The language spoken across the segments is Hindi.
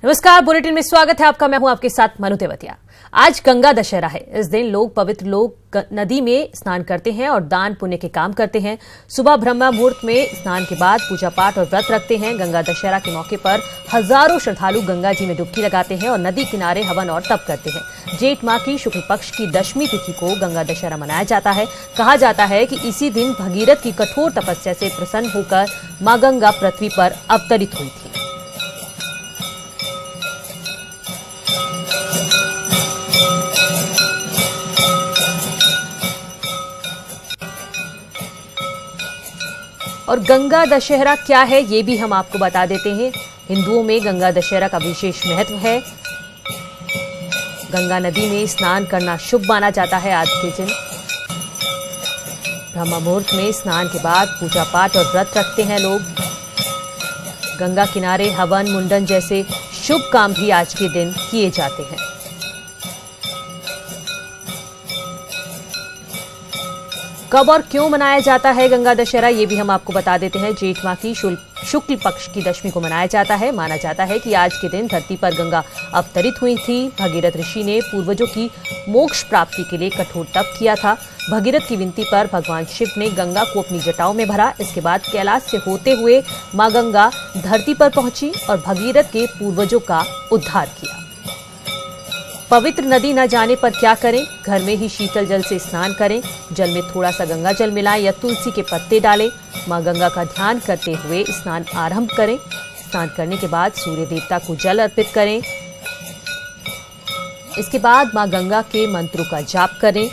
नमस्कार, बुलेटिन में स्वागत है आपका। मैं हूं आपके साथ मनु तेवतिया। आज गंगा दशहरा है। इस दिन लोग नदी में स्नान करते हैं और दान पुण्य के काम करते हैं। सुबह ब्रह्म मुहूर्त में स्नान के बाद पूजा पाठ और व्रत रखते हैं। गंगा दशहरा के मौके पर हजारों श्रद्धालु गंगा जी में डुबकी लगाते हैं और नदी किनारे हवन और तप करते हैं। जेठ माह की शुक्ल पक्ष की दशमी तिथि को गंगा दशहरा मनाया जाता है। कहा जाता है कि इसी दिन भगीरथ की कठोर तपस्या से प्रसन्न होकर मां गंगा पृथ्वी पर अवतरित हुई थी। और गंगा दशहरा क्या है ये भी हम आपको बता देते हैं। हिंदुओं में गंगा दशहरा का विशेष महत्व है। गंगा नदी में स्नान करना शुभ माना जाता है। आज के दिन ब्रह्म मुहूर्त में स्नान के बाद पूजा पाठ और व्रत रखते हैं लोग। गंगा किनारे हवन मुंडन जैसे शुभ काम भी आज के दिन किए जाते हैं। कब और क्यों मनाया जाता है गंगा दशहरा ये भी हम आपको बता देते हैं। जेठ माह की शुक्ल पक्ष की दशमी को मनाया जाता है। माना जाता है कि आज के दिन धरती पर गंगा अवतरित हुई थी। भगीरथ ऋषि ने पूर्वजों की मोक्ष प्राप्ति के लिए कठोर तप किया था। भगीरथ की विनती पर भगवान शिव ने गंगा को अपनी जटाओं में भरा। इसके बाद कैलाश से होते हुए मां गंगा धरती पर पहुंची और भगीरथ के पूर्वजों का उद्धार किया। पवित्र नदी न जाने पर क्या करें? घर में ही शीतल जल से स्नान करें। जल में थोड़ा सा गंगा जल मिलाएं या तुलसी के पत्ते डालें। मां गंगा का ध्यान करते हुए स्नान आरंभ करें। स्नान करने के बाद सूर्य देवता को जल अर्पित करें। इसके बाद मां गंगा के मंत्रों का जाप करें।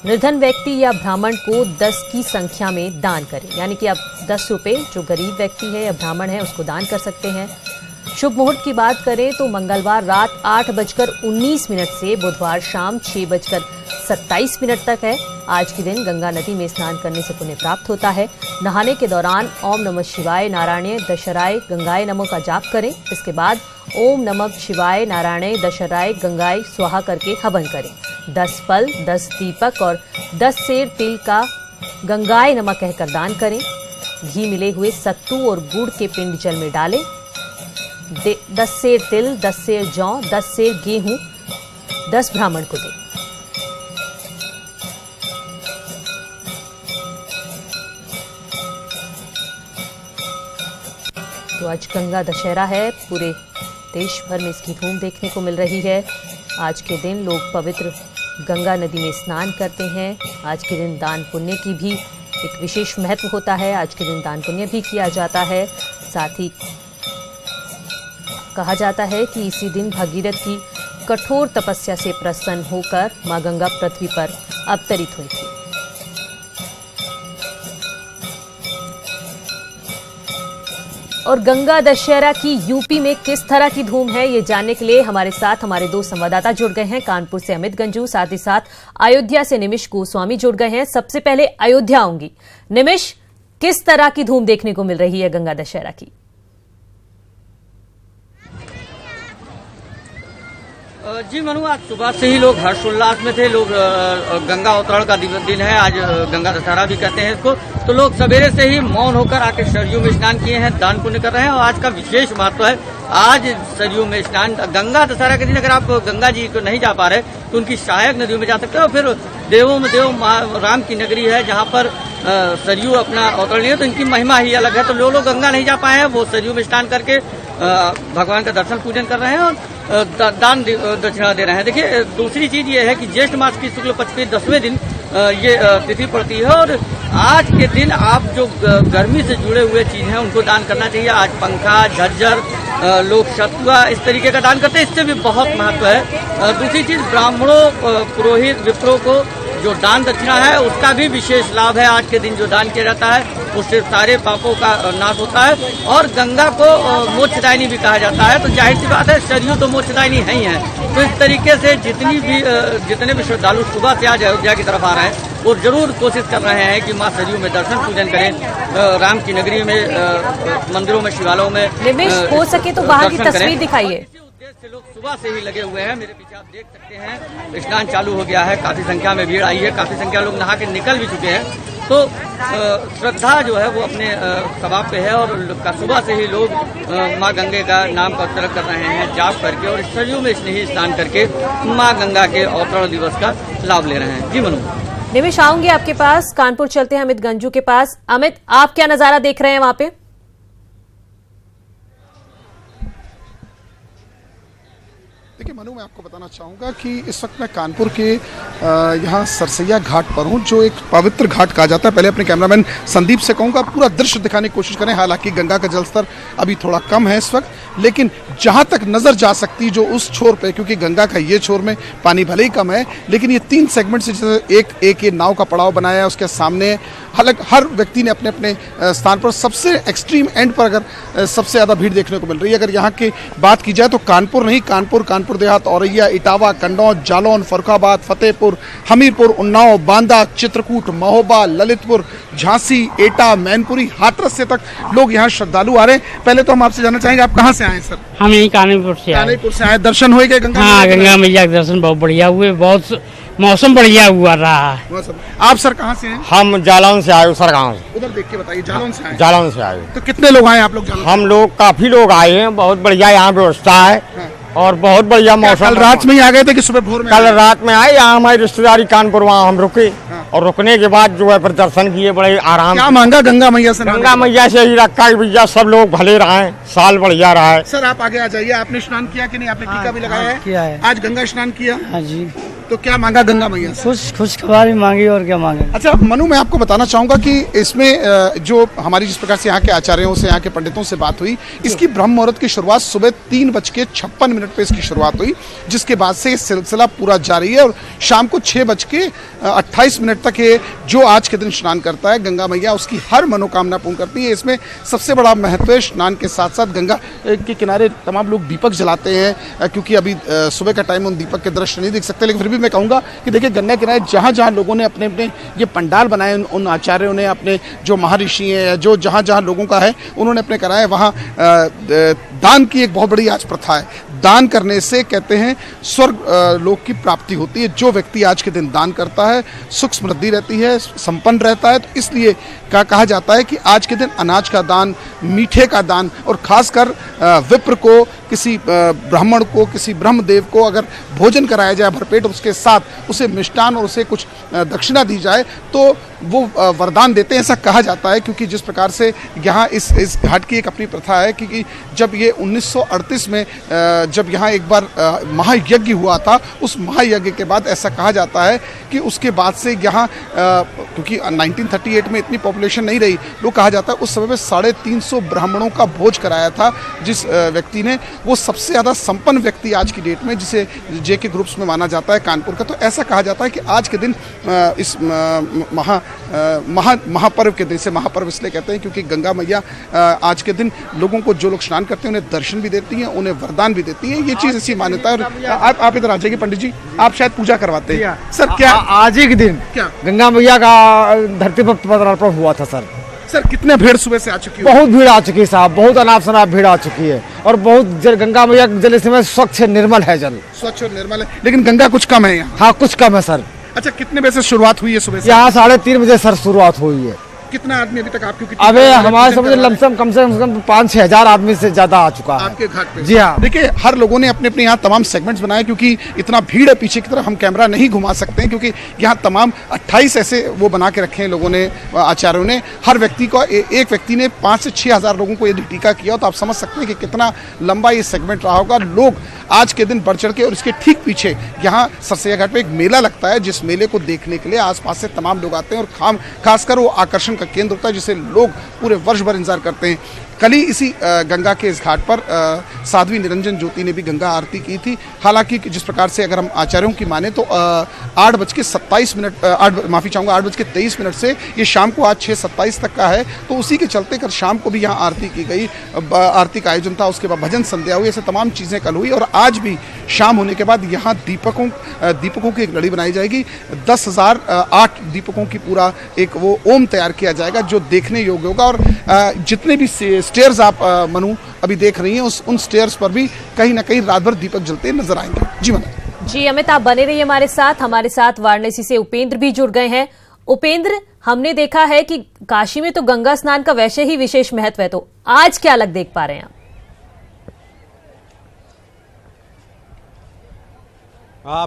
निर्धन व्यक्ति या ब्राह्मण को 10 की संख्या में दान करें, यानी कि आप 10 रुपए जो गरीब व्यक्ति है या ब्राह्मण है उसको दान कर सकते हैं। शुभ मुहूर्त की बात करें तो मंगलवार रात 8:19 से बुधवार शाम 6:27 तक है। आज के दिन गंगा नदी में स्नान करने से पुण्य प्राप्त होता है। नहाने के दौरान ओम नमः शिवाय नारायणे दशहराय गंगाय नमो का जाप करें। इसके बाद ओम नमः शिवाय नारायणे दशहराय गंगाय स्वाहा करके हवन करें। 10 फल, 10 दीपक और 10 सेर तिल का गंगाय नमः कहकर दान करें। घी मिले हुए सत्तू और गुड़ के पिंड जल में डालें। 10 सेर तिल, 10 सेर जौ, 10 सेर गेहूं 10 ब्राह्मण को दें। तो आज गंगा दशहरा है। पूरे देश भर में इसकी धूम देखने को मिल रही है। आज के दिन लोग पवित्र गंगा नदी में स्नान करते हैं। आज के दिन दान पुण्य की भी एक विशेष महत्व होता है। आज के दिन दान पुण्य भी किया जाता है। साथ ही कहा जाता है कि इसी दिन भगीरथ की कठोर तपस्या से प्रसन्न होकर मां गंगा पृथ्वी पर अवतरित हुई थी। और गंगा दशहरा की यूपी में किस तरह की धूम है ये जानने के लिए हमारे साथ हमारे 2 संवाददाता जुड़ गए हैं। कानपुर से अमित गंजू, साथ ही साथ अयोध्या से निमिष गोस्वामी जुड़ गए हैं। सबसे पहले अयोध्या आऊंगी। निमिष, किस तरह की धूम देखने को मिल रही है गंगा दशहरा की? जी मनु, आज सुबह से ही लोग हर्षोल्लास में थे। लोग गंगा अवतरण का दिन है, आज गंगा दशहरा भी कहते हैं इसको। तो लोग सवेरे से ही मौन होकर आके सरयू में स्नान किए हैं, दान पुण्य कर रहे हैं। और आज का विशेष महत्व है। आज सरयू में स्नान गंगा दशहरा के दिन अगर आप गंगा जी को नहीं जा पा रहे तो उनकी सहायक नदियों में जा सकते हो। फिर देवों में देव राम की नगरी है जहाँ पर सरयू अपना अवतरण है, तो इनकी महिमा ही अलग है। तो लोग गंगा नहीं जा पाए हैं, वो सरयू में स्नान करके भगवान का दर्शन पूजन कर रहे हैं और दान दक्षिणा दे रहे हैं। देखिए, दूसरी चीज ये है कि ज्येष्ठ मास की शुक्ल पक्ष के 10वें दिन ये तिथि पड़ती है और आज के दिन आप जो गर्मी से जुड़े हुए चीज हैं उनको दान करना चाहिए। आज पंखा, झज्जर, लोग सतुआ इस तरीके का दान करते हैं, इससे भी बहुत महत्व है। दूसरी चीज, ब्राह्मणों, पुरोहित, विप्रों को जो दान दक्षिणा है उसका भी विशेष लाभ है। आज के दिन जो दान किया जाता है उससे सारे पापों का नाश होता है और गंगा को मोक्षदायिनी भी कहा जाता है। तो जाहिर सी बात है, सरयू तो मोक्षदायिनी है ही है। तो इस तरीके से जितने भी श्रद्धालु सुबह से आज अयोध्या की तरफ आ रहे हैं वो जरूर कोशिश कर रहे हैं कि मां सरयू में दर्शन पूजन करें। राम की नगरी में, मंदिरों में, शिवालयों में हो सके तो वहां की तस्वीर दिखाइए। से लोग सुबह से ही लगे हुए हैं। मेरे पीछे आप देख सकते हैं स्नान चालू हो गया है। काफी संख्या में भीड़ आई है, काफी संख्या लोग नहा के निकल भी चुके हैं। तो श्रद्धा जो है वो अपने स्वभाव पे है और सुबह से ही लोग माँ गंगे का नाम का उच्चारण कर रहे हैं जाप करके और सरयू में स्नेही स्नान करके माँ गंगा के अवतरण दिवस का लाभ ले रहे हैं। जी मनु। निमिष, आऊंगी आपके पास, कानपुर चलते हैं अमित गंजू के पास। अमित, आप क्या नजारा देख रहे हैं वहां पे? देखिए मनु, मैं आपको बताना चाहूँगा कि इस वक्त मैं कानपुर के यहाँ सरसैया घाट पर हूँ, जो एक पवित्र घाट कहा जाता है। पहले अपने कैमरामैन संदीप से कहूँगा पूरा दृश्य दिखाने की कोशिश करें। हालांकि गंगा का जलस्तर अभी थोड़ा कम है इस वक्त, लेकिन जहाँ तक नज़र जा सकती जो उस छोर पे, क्योंकि गंगा का ये छोर में पानी भले ही कम है, लेकिन ये 3 सेगमेंट से जैसे एक ये नाव का पड़ाव बनाया है, उसके सामने हालांकि हर व्यक्ति ने अपने अपने स्थान पर सबसे एक्सट्रीम एंड पर अगर सबसे ज़्यादा भीड़ देखने को मिल रही है। अगर यहाँ की बात की जाए तो कानपुर नहीं, कानपुर देहात, औरैया, इटावा, कन्नौज, जालौन, फर्रुखाबाद, फतेहपुर, हमीरपुर, उन्नाव, बांदा, चित्रकूट, महोबा, ललितपुर, झांसी, एटा, मैनपुरी, हाथरस से तक लोग यहाँ श्रद्धालु आ रहे हैं। पहले तो हम आपसे जानना चाहेंगे आप कहाँ से आए सर? हम यही कानपुर से आए। कानपुर से आए, दर्शन हो गए गंगा? हाँ, गंगा मैया के दर्शन बहुत बढ़िया हुए, बहुत मौसम बढ़िया हुआ रहा है। आप सर कहाँ से हैं? हम जालौन से आए, सरगांव से। उधर देख के बताइए, जालौन से आए? जालौन से आए। तो कितने लोग आए आप लोग जालौन? हम लोग काफी लोग आए हैं, बहुत बढ़िया यहाँ व्यवस्था है। हाँ। और बहुत बढ़िया मौसम। कल रात में ही आ गए थे कि सुबह भोर में? कल रात में आए, यहाँ हमारी रिश्तेदारी कानपुर, वहाँ हम रुके। हाँ। और रुकने के बाद जो है फिर दर्शन किए बड़े आराम। क्या मांगा गंगा मैया से? गंगा मैया से ही रखा है भैया, सब लोग भले रहे, साल बढ़िया रहा है। सर आप आगे आ जाइए, आपने स्नान किया कि नहीं? आपने टीका भी लगाया है? किया है। आज गंगा स्नान किया? हाँ जी। तो क्या मांगा गंगा मैया से? खुशखबरी मांगी और क्या मांगे। अच्छा मनु, मैं आपको बताना चाहूंगा कि इसमें जो हमारी जिस प्रकार से यहाँ के आचार्यों से, यहाँ के पंडितों से बात हुई, इसकी ब्रह्म मुहूर्त की शुरुआत सुबह 3:56 पे इसकी शुरुआत हुई, जिसके बाद से ये सिलसिला पूरा जारी है और शाम को 6:28 तक ये जो आज के दिन स्नान करता है गंगा मैया, उसकी हर मनोकामना पूर्ण करती है। इसमें सबसे बड़ा महत्व है स्नान के साथ साथ गंगा के किनारे तमाम लोग दीपक जलाते हैं, क्योंकि अभी सुबह का टाइम उन दीपक के दृश्य नहीं दिख सकते, लेकिन फिर भी मैं कहूँगा कि देखिए गंगा किनारे जहाँ जहाँ लोगों ने अपने अपने ये पंडाल बनाए, उन आचार्यों ने, अपने जो महर्षि हैं, जो जहाँ जहाँ लोगों का है उन्होंने अपने कराए, वहाँ दान की एक बहुत बड़ी आज प्रथा है। दान करने से कहते हैं स्वर्ग लोक की प्राप्ति होती है। जो व्यक्ति आज के दिन दान करता है सुख समृद्धि रहती है, संपन्न रहता है। तो इसलिए कहा जाता है कि आज के दिन अनाज का दान, मीठे का दान, और खासकर विप्र को, किसी ब्राह्मण को, किसी ब्रह्मदेव को अगर भोजन कराया जाए भरपेट, उसके साथ उसे मिष्टान और उसे कुछ दक्षिणा दी जाए तो वो वरदान देते हैं, ऐसा कहा जाता है। क्योंकि जिस प्रकार से यहाँ इस घाट की एक अपनी प्रथा है, क्योंकि जब ये 1938 में जब यहाँ एक बार महायज्ञ हुआ था, उस महायज्ञ के बाद ऐसा कहा जाता है कि उसके बाद से यहाँ क्योंकि 1938 में इतनी पॉपुलेशन नहीं रही, लोग कहा जाता है उस समय में 350 ब्राह्मणों का भोज कराया था जिस व्यक्ति ने, वो सबसे ज़्यादा संपन्न व्यक्ति आज की डेट में, जिसे जेके ग्रुप्स में माना जाता है कानपुर का। तो ऐसा कहा जाता है कि आज के दिन इस महापर्व के दिन से, महापर्व इसलिए कहते हैं क्योंकि गंगा मैया आज के दिन लोगों को, जो लोग स्नान करते हैं उन्हें दर्शन भी देती हैं, उन्हें वरदान भी देती है। ये चीज़ ऐसी मान्यता है। आप इधर आ जाइए पंडित जी, आप शायद पूजा करवाते हैं सर। क्या आज ही के दिन क्या गंगा मैया का धरती पर पदार्पण हुआ था सर? सर कितने भीड़ सुबह से आ चुकी है? बहुत भीड़ आ चुकी है साहब, बहुत अनाप शनाप भीड़ आ चुकी है। और बहुत गंगा मैया जल इस समय स्वच्छ निर्मल है, जल स्वच्छ और निर्मल है, लेकिन गंगा कुछ कम है यहाँ। हाँ, कुछ कम है सर। अच्छा, कितने बजे से शुरुआत हुई है सुबह से? यहाँ 3:30 बजे सर शुरुआत हुई है। कितना आदमी अभी तक आपके? अबे हमारे समझ लमसम कम से कम 5-6 हजार आदमी से ज्यादा आ चुका है आपके घाट पे। जी हाँ। देखिए हर लोगों ने अपने अपने यहाँ तमाम सेगमेंट्स बनाए, क्योंकि इतना भीड़ है पीछे की तरफ, हम कैमरा नहीं घुमा सकते हैं, क्योंकि यहाँ तमाम 28 ऐसे वो बना के रखे हैं लोगों ने, आचार्यों ने। हर व्यक्ति को एक व्यक्ति ने 5 से 6 हजार लोगों को यदि टीका किया, तो आप समझ सकते हैं कि कितना लंबा ये सेगमेंट रहा होगा। लोग आज के दिन बढ़ चढ़ के, और इसके ठीक पीछे यहाँ सरसैया घाट पे एक मेला लगता है, जिस मेले को देखने के लिए आसपास से तमाम लोग आते हैं, और खासकर वो आकर्षण का केंद्र होता है जिसे लोग पूरे वर्ष भर इंतजार करते हैं। कल ही इसी गंगा के इस घाट पर साध्वी निरंजन ज्योति ने भी गंगा आरती की थी। हालांकि जिस प्रकार से अगर हम आचार्यों की माने तो 8:23 से ये शाम को आज 6:27 तक का है, तो उसी के चलते कल शाम को भी यहाँ आरती की गई, आरती का आयोजन था, उसके बाद भजन संध्या हुई, ऐसे तमाम चीज़ें कल हुई। और आज भी शाम होने के बाद यहाँ दीपकों की एक लड़ी बनाई जाएगी। 10,008 दीपकों की पूरा एक वो ओम तैयार किया जाएगा, जो देखने योग्य होगा। और जितने भी स्टेयर्स आप मनु अभी देख रही हैं, उन स्टेयर्स पर भी कहीं ना कहीं रात भर दीपक जलते नजर आएंगे। जी मनु। जी अमित, आप बने रहिए हमारे साथ वाराणसी से उपेंद्र भी जुड़ गए हैं। उपेंद्र, हमने देखा है कि काशी में तो गंगा स्नान का वैसे ही विशेष महत्व है, तो आज क्या अलग देख पा रहे हैं आप?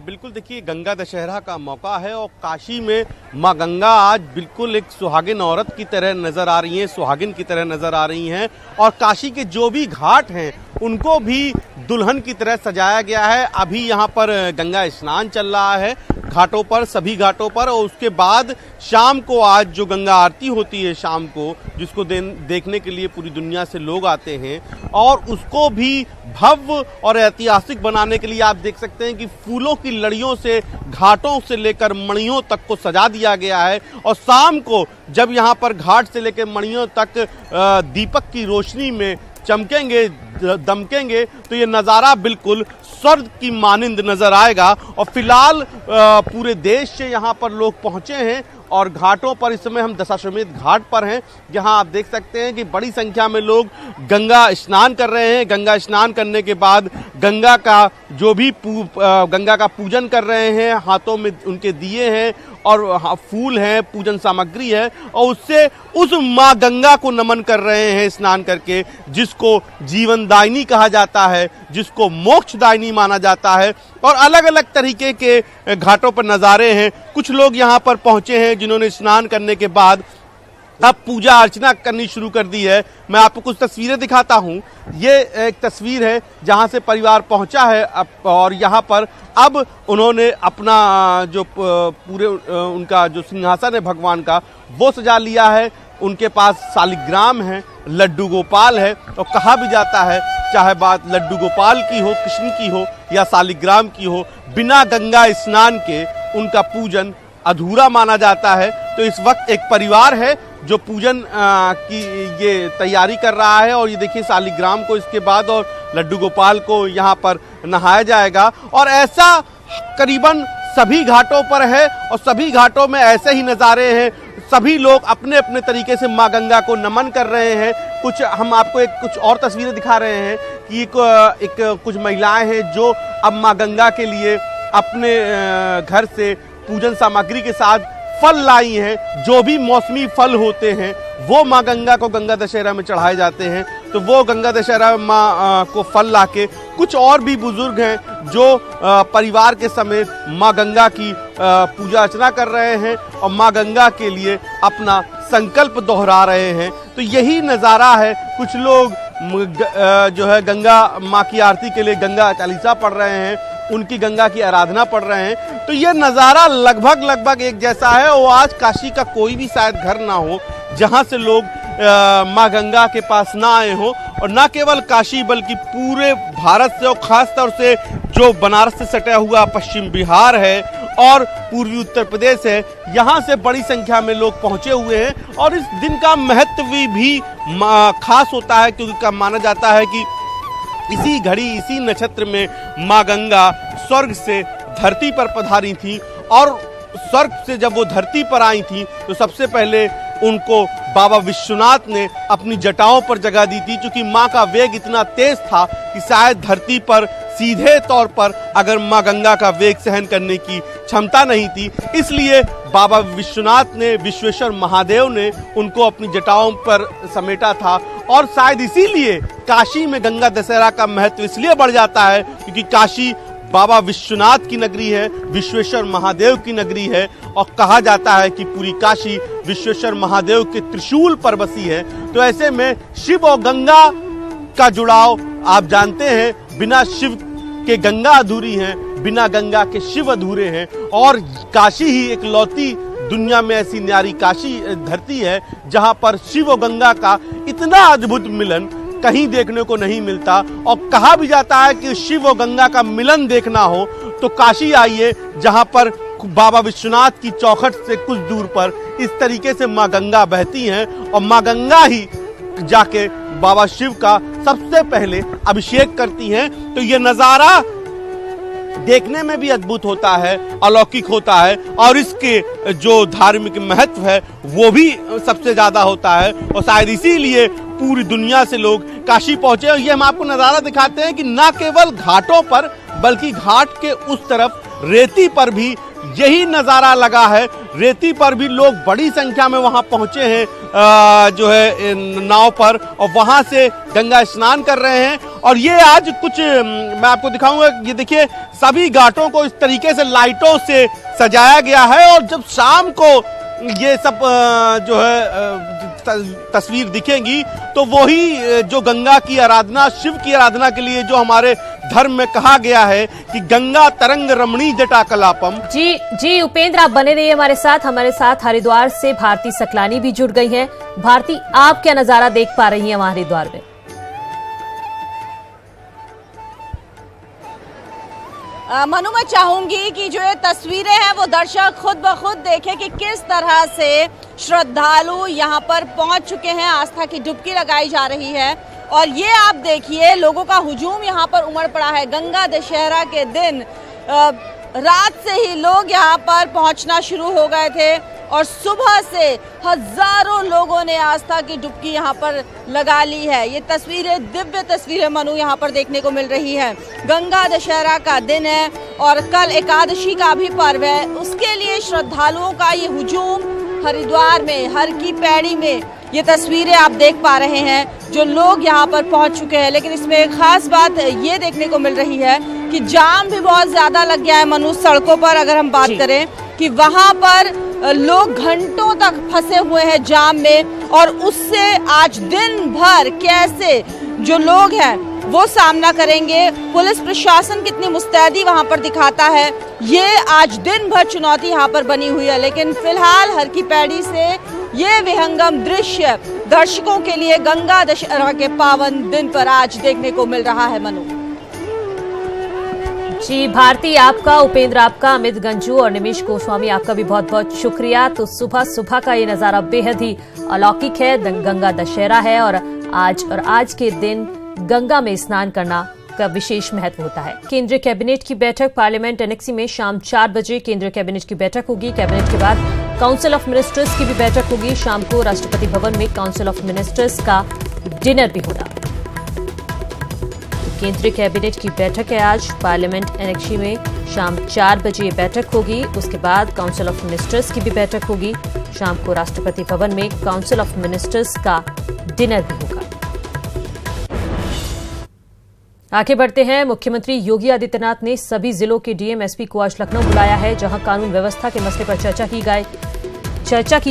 बिल्कुल, देखिए गंगा दशहरा का मौका है और काशी में माँ गंगा आज बिल्कुल एक सुहागिन औरत की तरह नजर आ रही हैं, सुहागिन की तरह नजर आ रही हैं। और काशी के जो भी घाट हैं उनको भी दुल्हन की तरह सजाया गया है। अभी यहाँ पर गंगा स्नान चल रहा है घाटों पर, सभी घाटों पर, और उसके बाद शाम को आज जो गंगा आरती होती है शाम को, जिसको देखने के लिए पूरी दुनिया से लोग आते हैं, और उसको भी भव्य और ऐतिहासिक बनाने के लिए आप देख सकते हैं कि फूलों की लड़ियों से घाटों से लेकर मणियों तक को सजा दिया गया है। और शाम को जब यहाँ पर घाट से लेकर मणियों तक दीपक की रोशनी में चमकेंगे, दमकेंगे, तो ये नज़ारा बिल्कुल स्वर्ग की मानिंद नजर आएगा। और फिलहाल पूरे देश से यहाँ पर लोग पहुंचे हैं और घाटों पर, इस समय हम दशाश्वमेध घाट पर हैं, जहां आप देख सकते हैं कि बड़ी संख्या में लोग गंगा स्नान कर रहे हैं। गंगा स्नान करने के बाद गंगा का जो भी गंगा का पूजन कर रहे हैं, हाथों में उनके दिए हैं और फूल हैं, पूजन सामग्री है, और उससे उस माँ गंगा को नमन कर रहे हैं स्नान करके, जिसको जीवनदायिनी कहा जाता है, जिसको मोक्षदायिनी माना जाता है। और अलग अलग तरीके के घाटों पर नज़ारे हैं। कुछ लोग यहाँ पर पहुंचे हैं जिन्होंने स्नान करने के बाद अब पूजा अर्चना करनी शुरू कर दी है। मैं आपको कुछ तस्वीरें दिखाता हूँ। ये एक तस्वीर है जहाँ से परिवार पहुँचा है और यहाँ पर अब उन्होंने अपना जो पूरे उनका जो सिंहासन है भगवान का, वो सजा लिया है। उनके पास शालिग्राम है, लड्डू गोपाल है, और कहा भी जाता है चाहे बात लड्डू गोपाल की हो, कृष्ण की हो या शालिग्राम की हो, बिना गंगा स्नान के उनका पूजन अधूरा माना जाता है। तो इस वक्त एक परिवार है जो पूजन की ये तैयारी कर रहा है, और ये देखिए शालिग्राम को इसके बाद और लड्डू गोपाल को यहाँ पर नहाया जाएगा। और ऐसा करीबन सभी घाटों पर है और सभी घाटों में ऐसे ही नज़ारे हैं। सभी लोग अपने अपने तरीके से माँ गंगा को नमन कर रहे हैं। कुछ हम आपको कुछ और तस्वीरें दिखा रहे हैं कि कुछ महिलाएं हैं जो अब माँ गंगा के लिए अपने घर से पूजन सामग्री के साथ फल लाई हैं। जो भी मौसमी फल होते हैं वो माँ गंगा को गंगा दशहरा में चढ़ाए जाते हैं। तो वो गंगा दशहरा माँ को फल लाके, कुछ और भी बुजुर्ग हैं जो परिवार के समेत माँ गंगा की पूजा अर्चना कर रहे हैं और माँ गंगा के लिए अपना संकल्प दोहरा रहे हैं। तो यही नज़ारा है। कुछ लोग जो है गंगा माँ की आरती के लिए गंगा चालीसा पढ़ रहे हैं, उनकी गंगा की आराधना पढ़ रहे हैं। तो ये नज़ारा लगभग एक जैसा है। और आज काशी का कोई भी शायद घर ना हो जहाँ से लोग माँ गंगा के पास ना आए हों। और ना केवल काशी बल्कि पूरे भारत से, और ख़ास तौर से जो बनारस से सटा हुआ पश्चिम बिहार है और पूर्वी उत्तर प्रदेश है, यहाँ से बड़ी संख्या में लोग पहुँचे हुए हैं। और इस दिन का महत्व भी खास होता है, क्योंकि माना जाता है कि इसी घड़ी, इसी नक्षत्र में माँ गंगा स्वर्ग से धरती पर पधारी थी। और स्वर्ग से जब वो धरती पर आई थी तो सबसे पहले उनको बाबा विश्वनाथ ने अपनी जटाओं पर जगह दी थी, क्योंकि माँ का वेग इतना तेज था कि शायद धरती पर सीधे तौर पर अगर माँ गंगा का वेग सहन करने की क्षमता नहीं थी, इसलिए बाबा विश्वनाथ ने, विश्वेश्वर महादेव ने उनको अपनी जटाओं पर समेटा था। और शायद इसीलिए काशी में गंगा दशहरा का महत्व इसलिए बढ़ जाता है क्योंकि काशी बाबा विश्वनाथ की नगरी है, विश्वेश्वर महादेव की नगरी है। और कहा जाता है कि पूरी काशी विश्वेश्वर महादेव के त्रिशूल पर बसी है। तो ऐसे में शिव और गंगा का जुड़ाव आप जानते हैं, बिना शिव के गंगा अधूरी है, बिना गंगा के शिव अधूरे हैं। और काशी ही एक लौती दुनिया में ऐसी न्यारी काशी धरती है जहां पर शिव और गंगा का इतना अद्भुत मिलन कहीं देखने को नहीं मिलता। और कहा भी जाता है कि शिव और गंगा का मिलन देखना हो तो काशी आइए, जहां पर बाबा विश्वनाथ की चौखट से कुछ दूर पर इस तरीके से माँ गंगा बहती हैं। और माँ गंगा ही जाके बाबा शिव का सबसे पहले अभिषेक करती हैं। तो ये नज़ारा देखने में भी अद्भुत होता है, अलौकिक होता है, और इसके जो धार्मिक महत्व है वो भी सबसे ज्यादा होता है। और शायद इसीलिए पूरी दुनिया से लोग काशी पहुंचे। और ये हम आपको नज़ारा दिखाते हैं कि ना केवल घाटों पर बल्कि घाट के उस तरफ रेती पर भी यही नज़ारा लगा है। रेती पर भी लोग बड़ी संख्या में वहां पहुंचे हैं जो है नाव पर, और वहां से गंगा स्नान कर रहे हैं। और ये आज कुछ मैं आपको दिखाऊंगा, ये देखिए सभी घाटों को इस तरीके से लाइटों से सजाया गया है। और जब शाम को ये सब जो है तस्वीर दिखेंगी तो वही जो गंगा की आराधना, शिव की आराधना के लिए जो हमारे धर्म में कहा गया है कि गंगा तरंग रमणी जटा कलापम। जी उपेंद्र, आप बने रहिए हमारे साथ हरिद्वार से भारती सकलानी भी जुड़ गई हैं। भारती, आप क्या नजारा देख पा रही हैं वहां हरिद्वार में? मनु, मैं चाहूंगी कि जो ये तस्वीरें हैं वो दर्शक खुद ब खुद देखें कि किस तरह से श्रद्धालु यहाँ पर पहुंच चुके हैं। आस्था की डुबकी लगाई जा रही है और ये आप देखिए लोगों का हुजूम यहाँ पर उमड़ पड़ा है। गंगा दशहरा के दिन रात से ही लोग यहाँ पर पहुंचना शुरू हो गए थे और सुबह से हजारों लोगों ने आस्था की डुबकी यहाँ पर लगा ली है। ये तस्वीरें, दिव्य तस्वीरें मनु यहाँ पर देखने को मिल रही है। गंगा दशहरा का दिन है और कल एकादशी का भी पर्व है, उसके लिए श्रद्धालुओं का ये हुजूम हरिद्वार में, हर की पैड़ी में ये तस्वीरें आप देख पा रहे हैं जो लोग यहाँ पर पहुंच चुके हैं। लेकिन इसमें एक खास बात ये देखने को मिल रही है कि जाम भी बहुत ज्यादा लग गया है मनु सड़कों पर। अगर हम बात करें कि वहां पर लोग घंटों तक फंसे हुए हैं जाम में और उससे आज दिन भर कैसे जो लोग हैं वो सामना करेंगे, पुलिस प्रशासन कितनी मुस्तैदी वहां पर दिखाता है, ये आज दिन भर चुनौती यहाँ पर बनी हुई है। लेकिन फिलहाल हर की पैड़ी से ये विहंगम दृश्य दर्शकों के लिए गंगा दशहरा के पावन दिन पर आज देखने को मिल रहा है। मनु जी, भारती आपका, उपेंद्र आपका, अमित गंजू और निमिष गोस्वामी आपका भी बहुत बहुत शुक्रिया। तो सुबह सुबह का ये नजारा बेहद ही अलौकिक है। गंगा दशहरा है और आज के दिन गंगा में स्नान करना का विशेष महत्व होता है। केंद्रीय कैबिनेट की बैठक पार्लियामेंट एनेक्सी में शाम 4 बजे केंद्रीय कैबिनेट की बैठक होगी। कैबिनेट के बाद काउंसिल ऑफ मिनिस्टर्स की भी बैठक होगी। शाम को राष्ट्रपति भवन में काउंसिल ऑफ मिनिस्टर्स का डिनर भी होगा। केंद्रीय कैबिनेट की बैठक है आज पार्लियामेंट एनेक्सी में, शाम 4 बजे ये बैठक होगी। उसके बाद काउंसिल ऑफ मिनिस्टर्स की भी बैठक होगी। शाम को राष्ट्रपति भवन में काउंसिल ऑफ मिनिस्टर्स का डिनर भी होगा। आगे बढ़ते हैं। मुख्यमंत्री योगी आदित्यनाथ ने सभी जिलों के डीएम, एसपी को आज लखनऊ बुलाया है, जहां कानून व्यवस्था के मसले पर चर्चा की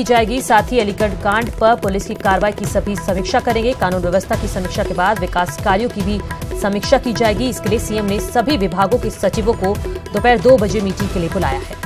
जाएगी। साथ ही अलीगढ़ कांड पर पुलिस की कार्रवाई की सभी समीक्षा करेंगे। कानून व्यवस्था की समीक्षा के बाद विकास कार्यों की भी समीक्षा की जाएगी। इसके लिए सीएम ने सभी विभागों के सचिवों को दोपहर 2 बजे मीटिंग के लिए बुलाया है।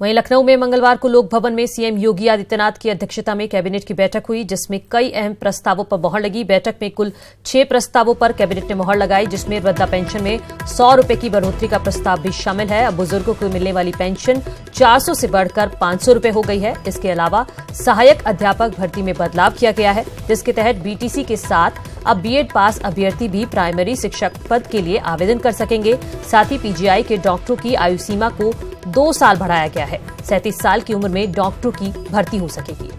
वहीं लखनऊ में मंगलवार को लोक भवन में सीएम योगी आदित्यनाथ की अध्यक्षता में कैबिनेट की बैठक हुई, जिसमें कई अहम प्रस्तावों पर मोहर लगी। बैठक में कुल 6 प्रस्तावों पर कैबिनेट ने मोहर लगाई, जिसमें वृद्धा पेंशन में 100 रुपए की बढ़ोतरी का प्रस्ताव भी शामिल है। अब बुजुर्गों को मिलने वाली पेंशन 400 से बढ़कर 500 रुपए हो गई है। इसके अलावा सहायक अध्यापक भर्ती में बदलाव किया गया है, जिसके तहत बीटीसी के साथ अब बीएड पास अभ्यर्थी भी प्राइमरी शिक्षक पद के लिए आवेदन कर सकेंगे। साथ ही पीजीआई के डॉक्टरों की आयु सीमा को 2 साल बढ़ाया गया है। 37 साल की उम्र में डॉक्टरों की भर्ती हो सकेगी।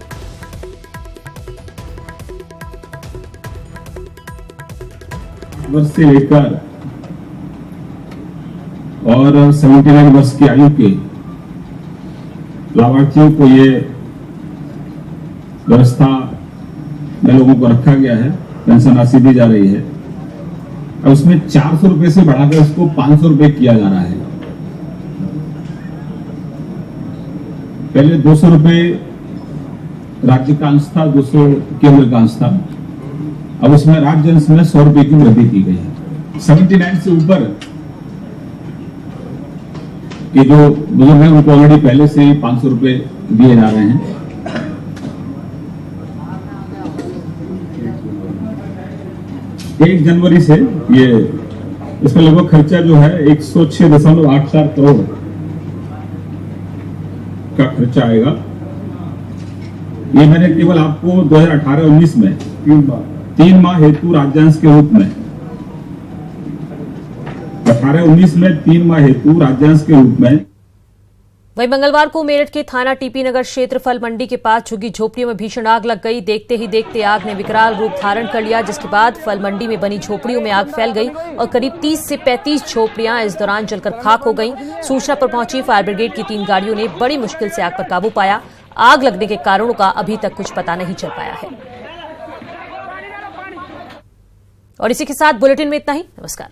वर्ष से लेकर और 79 वर्ष की आयु के लाभार्थियों को ये व्यवस्था में लोगों को रखा गया है, पेंशन राशि दी जा रही है। और उसमें 400 रुपए से बढ़ाकर उसको 500 रुपए किया जा रहा है। पहले 200 रुपए राज्य का अंश था, 200 केंद्र का अंश था। अब उसमें राज्य अंश में 100 रुपए की वृद्धि की गई है। 79 से ऊपर के जो बुजुर्ग हैं उनको ऑलरेडी पहले से 500 रुपए दिए जा रहे हैं। एक जनवरी से ये इसमें लगभग खर्चा जो है 106.84 करोड़ का खर्चा आएगा। ये मैंने केवल आपको 2018-19 में 3 माह हेतु राज्यांश के रूप में 18-19 में 3 माह हेतु राज्यांश के रूप में वहीं मंगलवार को मेरठ के थाना टीपी नगर क्षेत्र फल मंडी के पास झुग्गी झोपड़ियों में भीषण आग लग गई। देखते ही देखते आग ने विकराल रूप धारण कर लिया, जिसके बाद फल मंडी में बनी झोपड़ियों में आग फैल गई और करीब 30 से 35 झोपड़ियां इस दौरान जलकर खाक हो गईं। सूचना पर पहुंची फायर ब्रिगेड की 3 गाड़ियों ने बड़ी मुश्किल से आग पर काबू पाया। आग लगने के कारणों का अभी तक कुछ पता नहीं चल पाया है। और इसी के साथ बुलेटिन में इतना ही। नमस्कार।